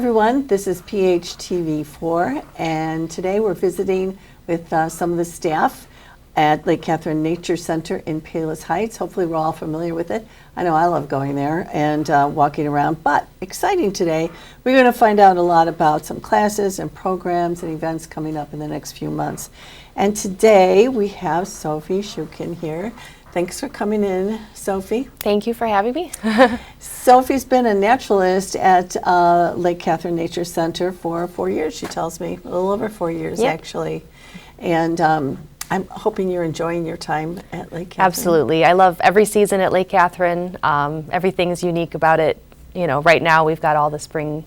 everyone, this is PHTV4, and today we're visiting with some of the staff at Lake Katherine Nature Center in Palos Heights. Hopefully we're all familiar with it. I know I love going there and walking around, but exciting today. We're going to find out a lot about some classes and programs and events coming up in the next few months. And today we have Sophie Shukin here. Thanks for coming in, Sophie. Thank you for having me. Sophie's been a naturalist at Lake Katherine Nature Center for 4 years, she tells me. A little over 4 years, Yep. actually. And I'm hoping you're enjoying your time at Lake Katherine. Absolutely. I love every season at Lake Katherine. Everything's unique about it. You know, right now we've got all the spring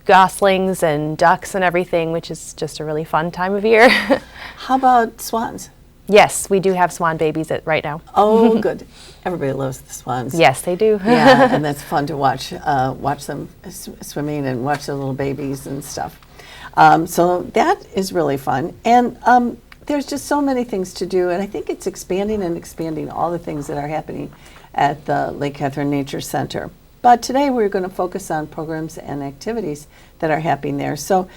goslings and ducks and everything, which is just a really fun time of year. How about swans? Yes, we do have swan babies right now. Oh, good. Everybody loves the swans. Yes, they do. Yeah, and that's fun to watch them swimming and watch the little babies and stuff. So that is really fun. And there's just so many things to do, and I think it's expanding all the things that are happening at the Lake Katherine Nature Center. But today we're going to focus on programs and activities that are happening there. So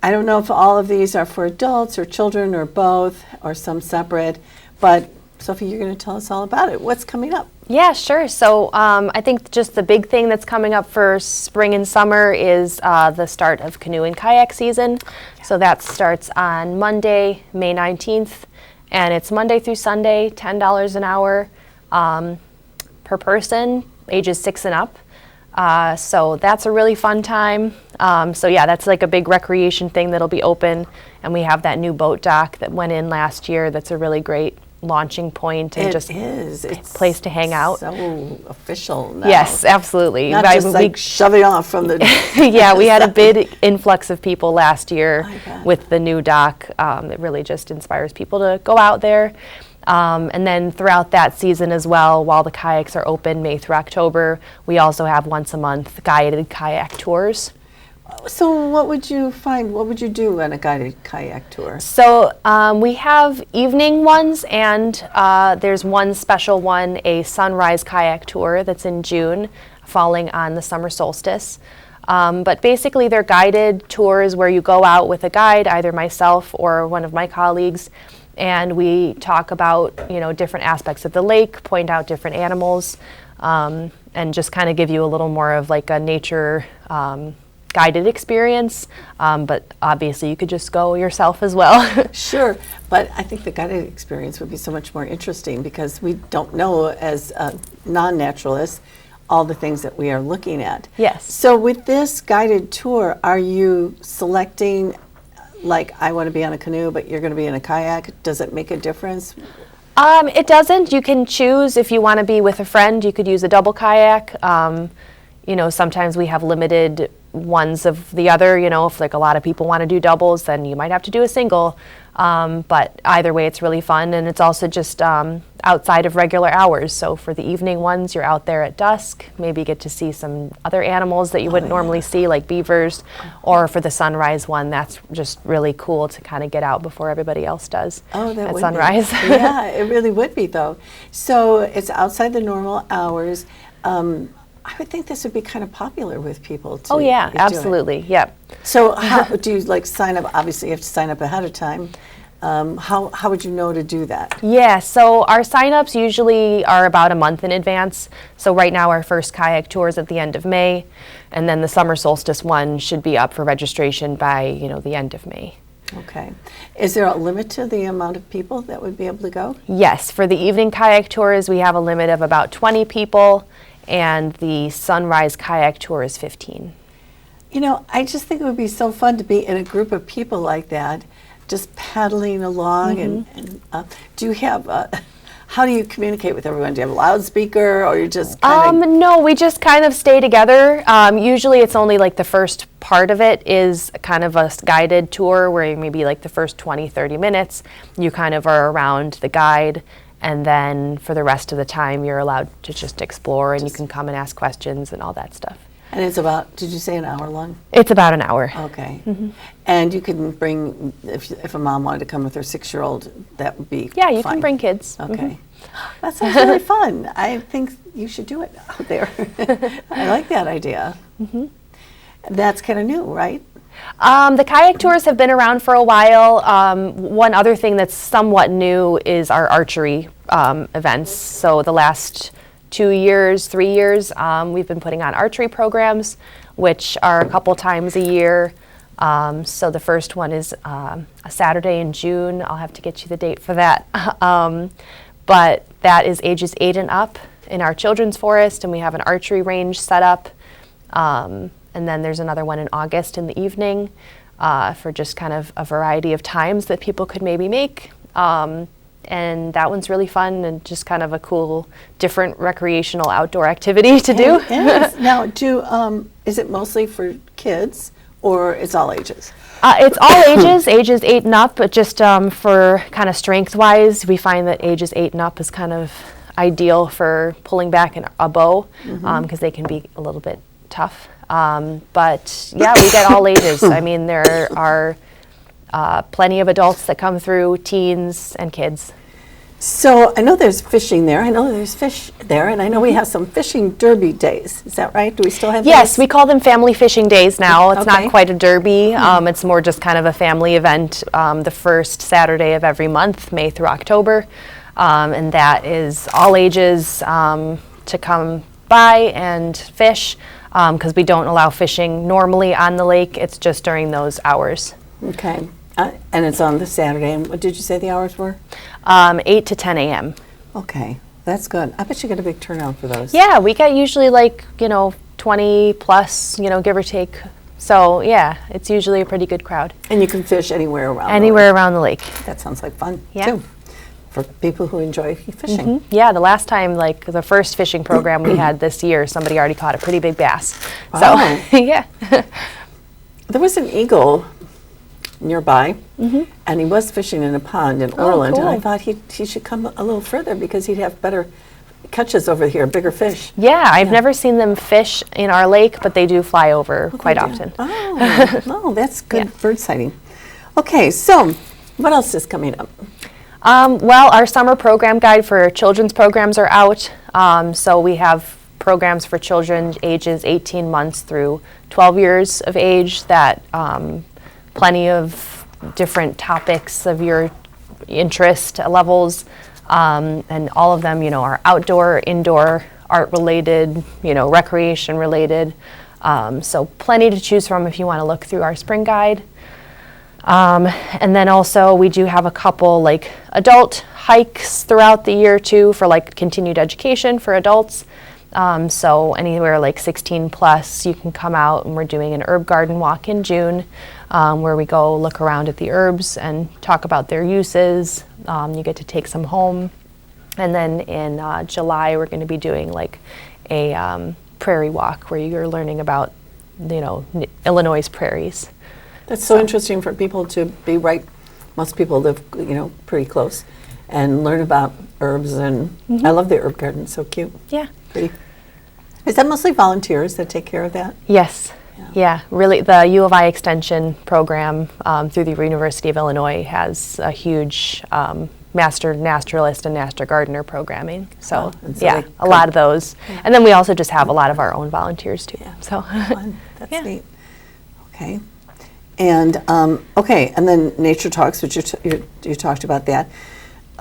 I don't know if all of these are for adults or children or both or some separate, but Sophie, you're going to tell us all about it. What's coming up? Yeah, sure. So I think just the big thing that's coming up for spring and summer is the start of canoe and kayak season. Yeah. So that starts on Monday, May 19th, and it's Monday through Sunday, $10 an hour per person, ages 6 and up. So that's a really fun time. So yeah, that's like a big recreation thing that'll be open, and we have that new boat dock that went in last year. That's a really great launching point and just a place to hang out. So official now. Yes, absolutely. Not just like shoving off from the yeah, we had a big influx of people last year with the new dock. It really just inspires people to go out there. And then throughout that season as well, while the kayaks are open May through October, we also have once a month guided kayak tours. So what would you find? What would you do on a guided kayak tour? So we have evening ones, and there's one special one, a sunrise kayak tour that's in June, falling on the summer solstice. But basically they're guided tours where you go out with a guide, either myself or one of my colleagues, and we talk about, you know, different aspects of the lake, point out different animals, and just kind of give you a little more of like a nature guided experience, but obviously you could just go yourself as well. Sure, but I think the guided experience would be so much more interesting because we don't know as non-naturalists all the things that we are looking at. Yes. So with this guided tour, are you selecting, like, I want to be on a canoe, but you're going to be in a kayak? Does it make a difference? It doesn't. You can choose if you want to be with a friend. You could use a double kayak. You know, sometimes we have limited ones of the other. You know, if like a lot of people want to do doubles, then you might have to do a single. But either way, it's really fun, and it's also just outside of regular hours. So for the evening ones, you're out there at dusk, maybe get to see some other animals that you wouldn't normally see, like beavers. Or for the sunrise one, that's just really cool to kind of get out before everybody else does at sunrise. Yeah, it really would be, though. So it's outside the normal hours. I would think this would be kind of popular with people too. Oh yeah, absolutely. Yep. So how do you like sign up? Obviously you have to sign up ahead of time. How would you know to do that? Yeah, so our sign-ups usually are about a month in advance. So right now our first kayak tour is at the end of May, and then the summer solstice one should be up for registration by, you know, the end of May. Okay. Is there a limit to the amount of people that would be able to go? Yes, for the evening kayak tours we have a limit of about 20 people. And the sunrise kayak tour is 15. You know, I just think it would be so fun to be in a group of people like that, just paddling along. And do you have, how do you communicate with everyone? Do you have a loudspeaker, or you just kind of? No, we just kind of stay together. Usually it's only like the first part of it is kind of a guided tour where maybe like the first 20, 30 minutes, you kind of are around the guide. And then for the rest of the time, you're allowed to just explore, and you can come and ask questions and all that stuff. And it's about, did you say an hour long? It's about an hour. Okay. And you can bring, if a mom wanted to come with her 6-year-old, that would be Yeah, you fine. can bring kids. Okay. That sounds really fun. I think you should do it out there. I like that idea. Mm-hmm. That's kind of new, right? The kayak tours have been around for a while. One other thing that's somewhat new is our archery events. So the last 2 years, 3 years, we've been putting on archery programs, which are a couple times a year. So the first one is a Saturday in June. I'll have to get you the date for that. But that is ages 8 and up in our children's forest, and we have an archery range set up. And then there's another one in August in the evening for just kind of a variety of times that people could maybe make. And that one's really fun and just kind of a cool, different recreational outdoor activity to do. Now, is it mostly for kids or it's all ages? It's all ages, ages 8 and up, but just for kind of strength-wise, we find that ages 8 and up is kind of ideal for pulling back a bow because they can be a little bit tough. But yeah, we get all ages. I mean, there are plenty of adults that come through, teens and kids. So I know there's fishing there. I know there's fish there, and I know we have some fishing derby days. Is that right? Do we still have Yes, those? we call them family fishing days now. It's Okay. not quite a derby. It's more just kind of a family event the first Saturday of every month, May through October. And that is all ages to come by and fish because we don't allow fishing normally on the lake. It's just during those hours. Okay. And it's on the Saturday. And what did you say the hours were? 8 to 10 a.m. Okay. That's good. I bet you get a big turnout for those. Yeah, we get usually 20 plus, give or take. So yeah, it's usually a pretty good crowd. And you can fish anywhere around Anywhere around the lake. That sounds like fun, Yeah. too, for people who enjoy fishing. Yeah, the last time, the first fishing program we had this year, somebody already caught a pretty big bass. Wow. So, yeah. There was an eagle nearby, and he was fishing in a pond in Orland, and I cool. thought he should come a little further because he'd have better catches over here, bigger fish. Yeah, I've never seen them fish in our lake, but they do fly over quite often. Oh, that's good Yeah. bird sighting. Okay, so what else is coming up? Well, our summer program guide for children's programs are out. So we have programs for children ages 18 months through 12 years of age that plenty of different topics of your interest levels. And all of them, are outdoor, indoor, art related, recreation related. So plenty to choose from if you want to look through our spring guide. And then also we do have a couple adult hikes throughout the year too for continued education for adults. So anywhere 16 plus, you can come out, and we're doing an herb garden walk in June where we go look around at the herbs and talk about their uses. You get to take some home. And then in July, we're going to be doing a prairie walk where you're learning about, Illinois' prairies. That's so interesting for people to be most people live, pretty close and learn about herbs, and I love the herb garden, so cute. Yeah. Pretty. Is that mostly volunteers that take care of that? Yes. Yeah, really, the U of I Extension program through the University of Illinois has a huge Master Naturalist and Master Gardener programming. So, and so yeah, they a lot of those. Yeah. And then we also just have a lot of our own volunteers too. Yeah. So Fun. That's yeah. neat. Okay. And and then Nature Talks, which you talked about that.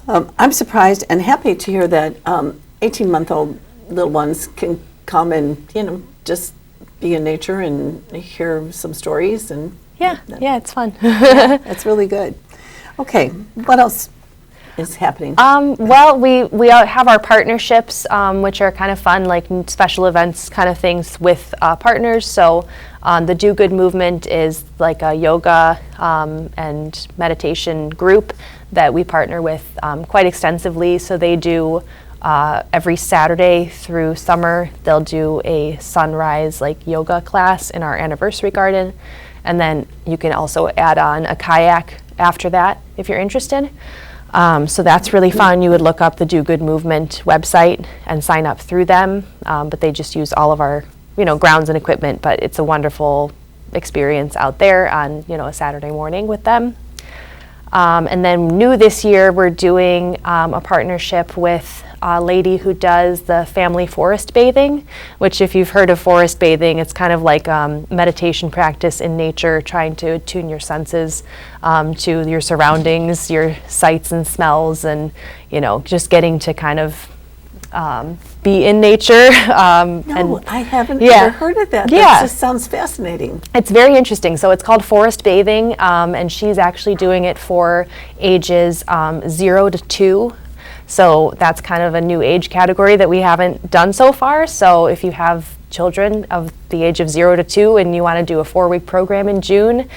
I'm surprised and happy to hear that 18-month-old little ones can come and just be in nature and hear some stories and yeah, it's fun. That's really good. Okay, what else is happening? Well, we have our partnerships, which are kind of fun, special events kind of things with partners. So the Do Good movement is a yoga and meditation group that we partner with quite extensively. So they do every Saturday through summer, they'll do a sunrise yoga class in our anniversary garden. And then you can also add on a kayak after that if you're interested. So that's really fun. You would look up the Do Good Movement website and sign up through them. But they just use all of our, grounds and equipment. But it's a wonderful experience out there on, a Saturday morning with them. And then new this year, we're doing a partnership with a lady who does the family forest bathing, which if you've heard of forest bathing, it's kind of like meditation practice in nature, trying to attune your senses to your surroundings, your sights and smells, and, you know, just getting to kind of be in nature. No, I haven't ever heard of that. Yeah. That just sounds fascinating. It's very interesting. So it's called forest bathing, and she's actually doing it for ages 0 to 2. So that's kind of a new age category that we haven't done so far. So if you have children of the age of 0 to 2 and you want to do a 4-week program in June,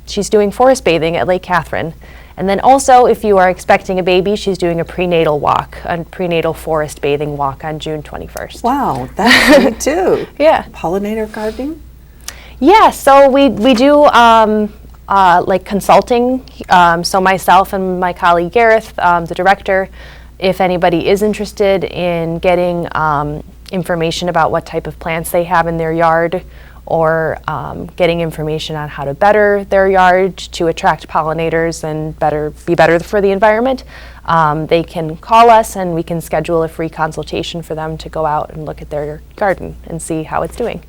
she's doing forest bathing at Lake Katherine. And then also, if you are expecting a baby, she's doing a prenatal walk, a prenatal forest bathing walk on June 21st. Wow, that's neat too. Yeah. Pollinator gardening? Yeah, so we do like consulting. So myself and my colleague Gareth, the director, if anybody is interested in getting information about what type of plants they have in their yard, or getting information on how to better their yard to attract pollinators and be better for the environment, they can call us and we can schedule a free consultation for them to go out and look at their garden and see how it's doing.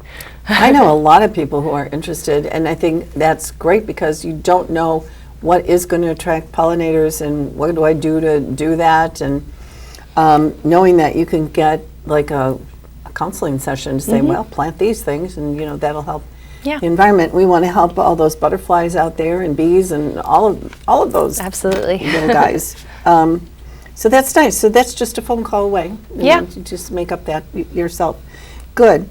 I know a lot of people who are interested, and I think that's great because you don't know what is going to attract pollinators and what do I do to do that, and knowing that you can get like a counseling session to say, well, plant these things, and you know that'll help the environment. We want to help all those butterflies out there and bees and all of those Absolutely. little guys. So that's nice. So that's just a phone call away. Yeah. You just make up that yourself. Good.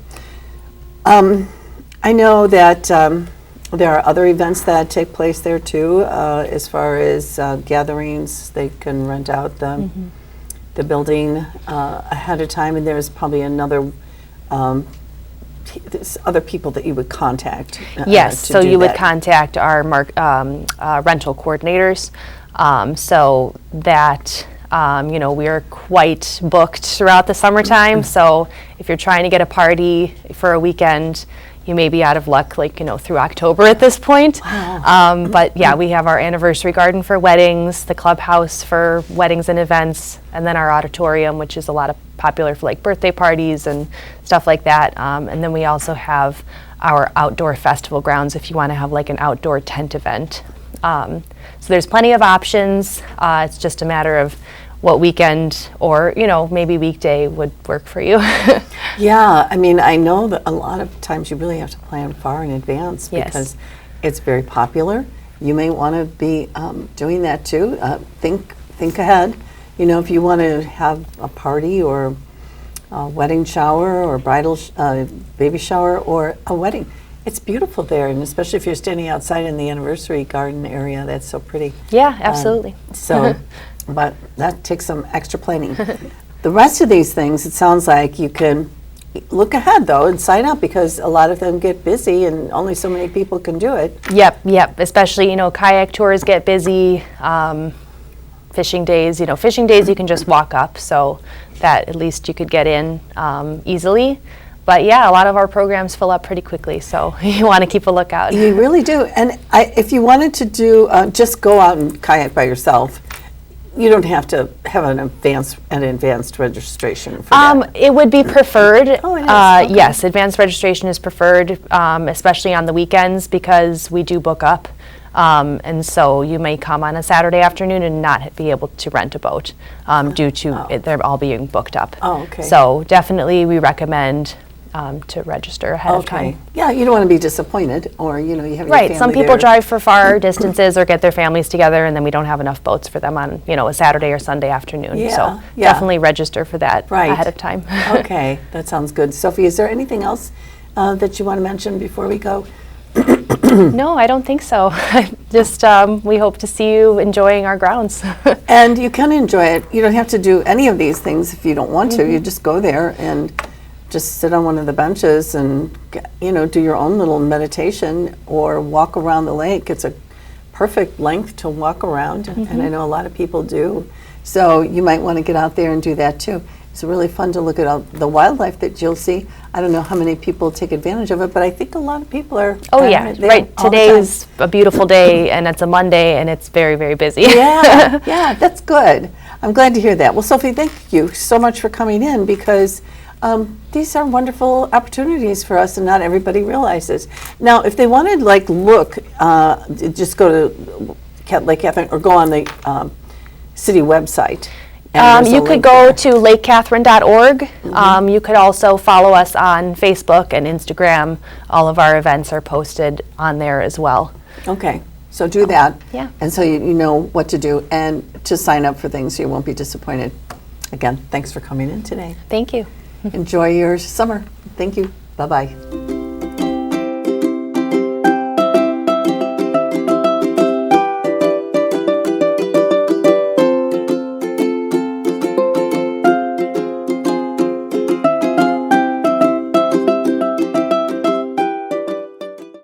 I know that there are other events that take place there too, as far as gatherings. They can rent out the building ahead of time, and there's probably another there's other people that you would contact. Yes, so you would that. contact our rental coordinators, so that you know, we are quite booked throughout the summertime. So if you're trying to get a party for a weekend, you may be out of luck, like, you know, through October at this point. Wow. But yeah, we have our anniversary garden for weddings, the clubhouse for weddings and events, and then our auditorium, which is a lot of popular for like birthday parties and stuff like that. And then we also have our outdoor festival grounds if you want to have like an outdoor tent event. So there's plenty of options. It's just a matter of what weekend or, you know, maybe weekday would work for you. Yeah, I mean, I know that a lot of times you really have to plan far in advance Yes. because it's very popular. You may want to be doing that too. Think ahead. You know, if you want to have a party or a wedding shower or bridal baby shower or a wedding, it's beautiful there, and especially if you're standing outside in the anniversary garden area, that's so pretty. Yeah, absolutely. So, but that takes some extra planning. The rest of these things, it sounds like you can look ahead though and sign up because a lot of them get busy and only so many people can do it. Yep. Especially, you know, kayak tours get busy. Fishing days, you can just walk up, so that at least you could get in easily. But yeah, a lot of our programs fill up pretty quickly, so you want to keep a lookout. You really do. And if you wanted to do, just go out and kayak by yourself, you don't have to have an advanced registration for that. It would be preferred. Oh, it is. Okay. Yes, advanced registration is preferred, especially on the weekends because we do book up. And so you may come on a Saturday afternoon and not be able to rent a boat due to they're all being booked up. Oh, okay. So definitely we recommend to register ahead of time. Yeah, you don't want to be disappointed, or you have your Right. family Some people there. drive for far distances or get their families together, and then we don't have enough boats for them on a Saturday or Sunday afternoon. Yeah, So yeah. definitely register for that Right. ahead of time. Okay, that sounds good. Sophie, is there anything else that you want to mention before we go? No, I don't think so. Just we hope to see you enjoying our grounds. And you can enjoy it. You don't have to do any of these things if you don't want to. You just go there and just sit on one of the benches and do your own little meditation or walk around the lake. It's a perfect length to walk around, and I know a lot of people do. So you might want to get out there and do that too. It's really fun to look at all the wildlife that you'll see. I don't know how many people take advantage of it, but I think a lot of people are. Oh yeah, there right. all the Today time. is a beautiful day, and it's a Monday, and it's very, very busy. Yeah, yeah, that's good. I'm glad to hear that. Well, Sophie, thank you so much for coming in, because these are wonderful opportunities for us, and not everybody realizes. Now, if they wanted, like, look, just go to Lake Catherine, or go on the city website. and there's a You could link go there. to lakecatherine.org. You could also follow us on Facebook and Instagram. All of our events are posted on there as well. Okay, so do that. Yeah. And so you know what to do, and to sign up for things so you won't be disappointed. Again, thanks for coming in today. Thank you. Enjoy your summer. Thank you. Bye-bye.